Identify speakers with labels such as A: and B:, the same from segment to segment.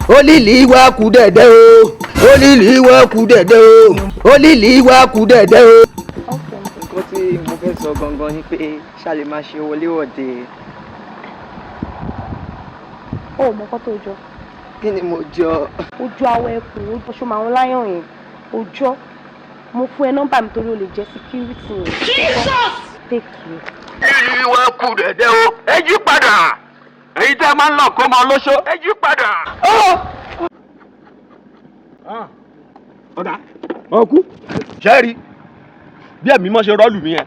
A: olílì wa kú dẹ̀dẹ̀ o olílì wa kú dẹ̀dẹ̀ o olílì wa kú dẹ̀dẹ̀ o.
B: nǹkan tí mo fẹ́ sọ gangan ni pé ṣáàlè máa ṣe wọléwọ̀de.
C: ó mọ kọ́ tó jọ.
B: kí ni mo jọ.
C: ojú awọ ẹkùn ojú ọṣọ màá ń láyàn yẹn ojú mo fún ẹ nọ́mbà mi torí o lè jẹ́ síkírítì yẹn. Jesus! Take you.
A: olílì wa kú dẹ̀dẹ̀ o ẹ jí padà èyí tẹ́ máa ń lọ kó máa lóṣó ẹ jí padà.
D: ọ̀dà ọkú ṣẹ́ẹ̀rí bí ẹ̀mí mọ́ ṣe rọ́ọ̀lù mi yẹn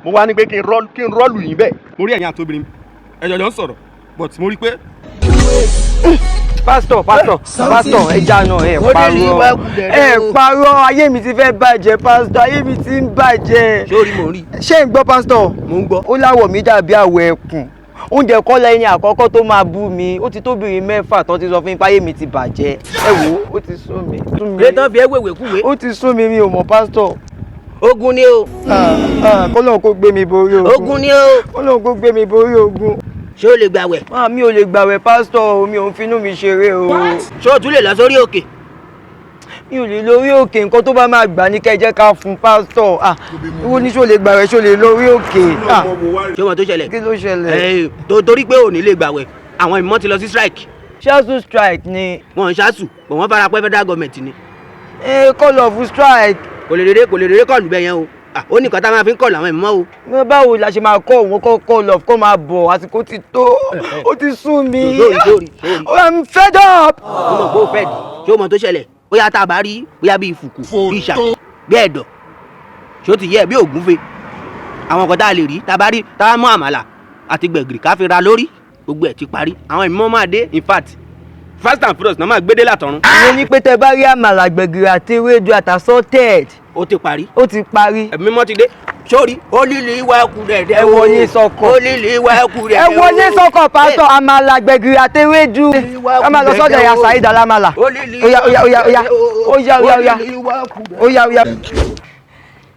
D: mo wá ní pé kí n rọ́ọ̀lù yín bẹ́ẹ̀ mo rí ẹ̀yin àtòbìnrin ẹ̀jọ̀jọ̀ ń sọ̀rọ̀ but mo rí pé.
B: pásítọ̀ ẹ jáná ẹ parọ́ ayé mi ti fẹ́ bàjẹ́ pásítọ̀ ayé mi ti ń bàjẹ́.
A: sórí mò ń rí.
B: ṣé ń gbọ́ pásítọ̀?
A: mò ń gbọ́.
B: ó láwọ̀ mi dàbí àwọ̀ ẹkùn oúnjẹ kọ́lá ẹni àkọ́kọ́ tó máa bú mi ó ti tóbìnrin 6 tó ti sọ fún mi páyé mi ti bàjẹ́ ẹ wò ó ti sún mi.
A: létán fi ẹ wéwèé kúwèé.
B: ó ti sún mi ò mọ̀ pásítọ̀.
A: ogun ni o.
B: kọ́lọ́n kó gbé mi borí ogun.
A: ogun ni o.
B: kọ́lọ́n kó gbé mi borí ogun.
A: ṣé o lè gbàwẹ̀.
B: mi ò lè gbàwẹ̀ pásítọ̀ mi ò ń finú mi ṣeré o.
A: ṣé o tún lè lọ sórí òkè.
B: mi ò lè lórí òkè nǹkan tó bá máa gbà ní kẹjẹ ká fún pásítọ̀ ìwọ ní ṣó lè gbàwẹ̀ ṣó lè lórí òkè.
A: ṣé o mọ̀ tó ṣẹlẹ̀.
B: kí ló ṣẹlẹ̀.
A: torí pé ò ní lè gbàwẹ̀ àwọn ìmọ̀ ti lọ sí strike.
B: ṣáàtú strike ni.
A: wọn ń ṣáàtù bọ̀ wọ́n fara pẹ́ federal government ni.
B: call of strike.
A: kò lè dédé kọlù bẹ́ẹ̀ yẹn o ó ní nǹkan tá a máa fi ń kọlù àwọn ìmọ̀ o.
B: báwo la ṣe máa kọ́ òun call of kó máa bọ̀ àsìkò ti tó ó ti sún mi.
A: sorry.
B: I'm fed up.
A: ó mọ̀ pé ó fẹ́ di ṣé o mọ̀ tó ṣẹlẹ̀ bóyá tá a bá rí bóyá bí ìfùkù bí ìṣà bí ẹ̀dọ̀ ṣé ó ti yẹ bí ògúnfe àwọn nǹkan tá a lè rí tá a bá rí tá a mú àmàlà àti gbẹ̀gìrì ká fi ra lórí gbogbo ẹ̀ ti parí àwọn ìmọ̀ máa dé in fact fast and furious náà máa gbé dé látọ̀run.
B: mo ní pé tẹ bá rí àmàlà gbẹ̀gìrì àti ewédú àtàsọ́tẹ̀d.
A: ó ti parí.
B: ó ti parí.
A: ẹ̀mí mọ́ ti dé sórí olílì wa kú dẹ̀dẹ̀ o.
B: ẹ wọlé sọkọ.
A: olílì wa kú dẹ̀dẹ̀ o.
B: ẹ wọlé sọkọ pásítọ̀ àmàlà gbẹ̀gìrì àti ewédú. ẹ máa lọ sọ́dọ̀ ya Saheed Alámàlà. Oya.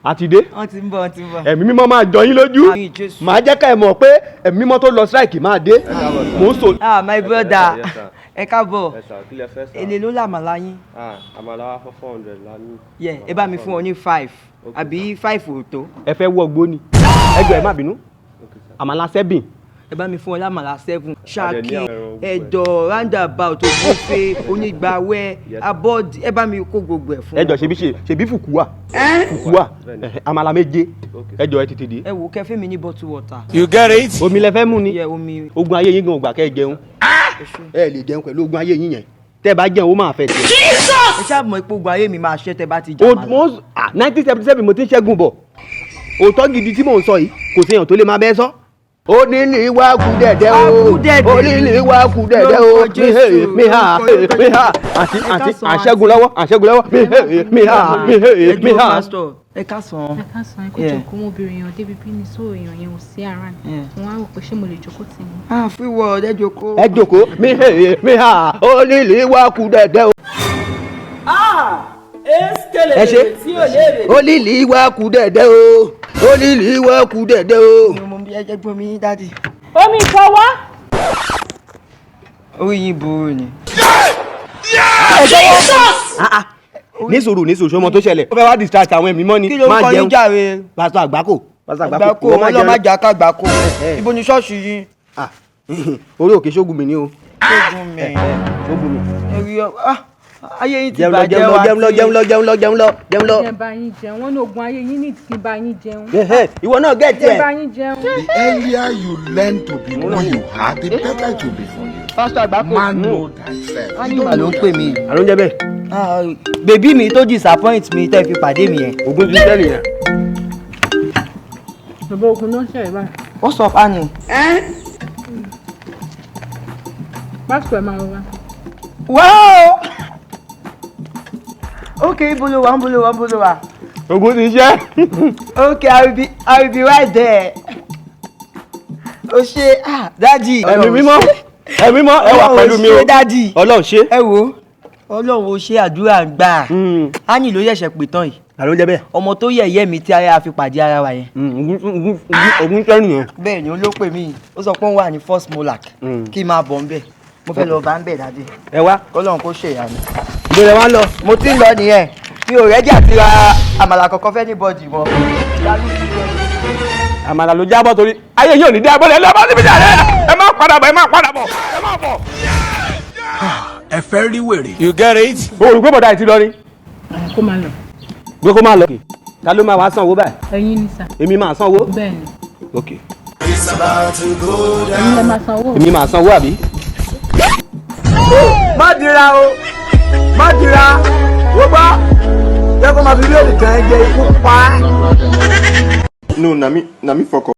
D: àti dé.
B: wọ́n ti ń bọ̀.
D: ẹ̀mí mímọ́ máa jọ yín lójú màá jẹ́ ká ẹ mọ̀ pé ẹ̀mí mímọ́ tó lọ strike máa dé mò ń sọ.
B: My brother ẹ káàbọ̀ èlé ló làmàlà yín.
E: àmàlà wa fún 400 lánàá.
B: ẹ bá mi fún ọ ní 5 àbí 5 ò tó.
D: ẹ fẹ́ wọ gbóni ẹjọ́ ẹ má bínú àmàlà 7.
B: ẹ bá mi fún ọ lámàlà 7 ṣáàkì ẹ̀dọ̀ roundabout ògúnfe onígbàwẹ́ abọ́dì ẹ bá mi kó gbogbo ẹ̀ fún ọ.
D: ẹjọ́ ṣebí fùkú wà àmàlà 7 ẹjọ́ ẹ tètè dé.
B: ẹ wò kẹfẹ́ mi ní bottle water.
A: you get it.
D: omi lẹ fẹ́ mú ni.
B: omi.
D: ogun ayé yín gan ò gbà kẹ́ ẹ jẹun ẹ lè jẹun pẹ̀lú ogun ayé yín yẹn tẹ́ bá jẹun ó máa fẹ́ tiẹ̀.
B: ẹ ṣáà mọ̀ pé ogun ayé mi máa ṣẹ́ tẹ́ bá ti jà màlà.
D: 1977 mo ti ń ṣẹ́gun bọ̀ òótọ́ gidi tí mò ń sọ yìí kò sí èèyàn tó lè máa bẹ́ẹ̀ sọ. olílì wa kú dẹ̀dẹ̀ o olílì wa kú dẹ̀dẹ̀ o mi ha àti àṣẹ́gun lọ́wọ́ mi ha.
B: ẹ ká sàn.
F: ẹ kó jókòó mọ́bìnrin yàn débi bí ní sọ èèyàn yẹn ò sí ara ni wọn á rò pé ṣé mo lè jókòó tì ní.
B: free world ẹ jókòó.
D: ẹ jókòó mi ha olílì wa kú dẹ̀dẹ̀ o.
A: ẹ ṣe olílì wa kú dẹ̀dẹ̀ o olílì wa kú dẹ̀dẹ̀ o.
B: ẹ jẹ́ gbọ́n mi yín dáàdì.
C: omi ìfọwọ́.
B: orí yín burú ni.
D: ní sùúrù ọmọ tó ṣẹlẹ̀ ó fẹ́ wá distract àwọn ẹ̀mí mọ́ ni.
B: kí ló ń kọ́ ní jàre.
D: pásítọ̀ àgbákò.
B: ọlọ́ọ̀ má jà ká àgbákò. ibo ni ṣọ́ọ̀ṣì yín.
D: orí òkè ṣógun mi ni o.
B: ṣógun mi. ayé yín ti
D: jẹun
B: bàjẹ́ wá
D: jẹun lọ.
F: ẹ bá yín jẹun wọn ní ogun ayé yín ní kí n bá yín jẹun.
D: ìwọ náà gẹ̀ẹ́tì
F: ẹ
D: ẹ̀.
F: bá yín jẹun.
G: The earlier you learn to be who you are, the better it will be for you.
B: pásítọ̀ àgbákò.
G: Man know thyself.
B: ánìmọ̀ ló ń pè mí.
D: àló ń jẹ́ bẹ́ẹ̀.
B: bèbí mi tó disappoint mi tẹ́ fi pàdé mi yẹn.
D: ògùn ti ṣẹ́ nìyẹn.
F: bàbá ogun ló ń ṣẹlẹ̀ báyìí.
B: what's up Annie.
F: pásítọ̀ ẹ̀ máa ń wá.
B: wow. okay bolo wa.
D: ògùn ti ṣẹ́.
B: okay I will be right there. o ṣe daddy.
D: ẹ̀mí mímọ́ ẹ wà pẹ̀lú mi o.
B: ọlọ́run ṣe daddy.
D: ọlọ́run ṣe.
B: ẹ wo ọlọ́run ó ṣe àdúrà ń gbà. Annie ló ṣẹ̀ṣẹ̀ pè tán yìí.
D: àló ń jẹ́ bẹ́ẹ̀.
B: ọmọ tó yẹ̀yẹ́ mi tí ara fi pàdé ara wa yẹn.
D: ògùn ṣẹ́ nìyẹn.
B: bẹ́ẹ̀ ni ó ló pè mí ó sọ pé ó wà ní first molak kí n máa bọ̀ ń bẹ̀ mo fẹ́ lọ bá ń bẹ̀ dáadé.
D: ẹ wá.
B: kọ́lọ́run kó ṣèyàní.
D: ìbéèrè wa ń lọ.
B: mo ti ń lọ nìyẹn mi ò rẹ́dí àti ra àmàlà kankan fẹ́ ní bọ́ọ̀dì mọ́.
D: àmàlà ló jábọ́ torí ayé yóò ní dé agbọ́dọ̀ ẹ lọ́ọ́ bá síbi jà rẹ̀ ẹ má padà bọ̀ ẹ má padà bọ̀ ẹ má bọ̀.
H: ẹ fẹ́ rí wèrè.
D: you get it. olùgbé bọ̀dá ìtì lọ ni.
F: kó máa lọ.
D: gbé kó máa lọ. ta ló máa wá sanwó báyìí.
F: ẹ̀yin ni sà.
D: èmi máa sanwó.
F: bẹ́ẹ̀ni.
D: ok.
F: ẹ̀yin lè máa sanwó.
D: èmi máa sanwó àbí.
B: má dira o má dira wọ́n bá jẹ́ kó máa fi bí èdè kan jẹ ikú pa.
G: No, na me fọkọ.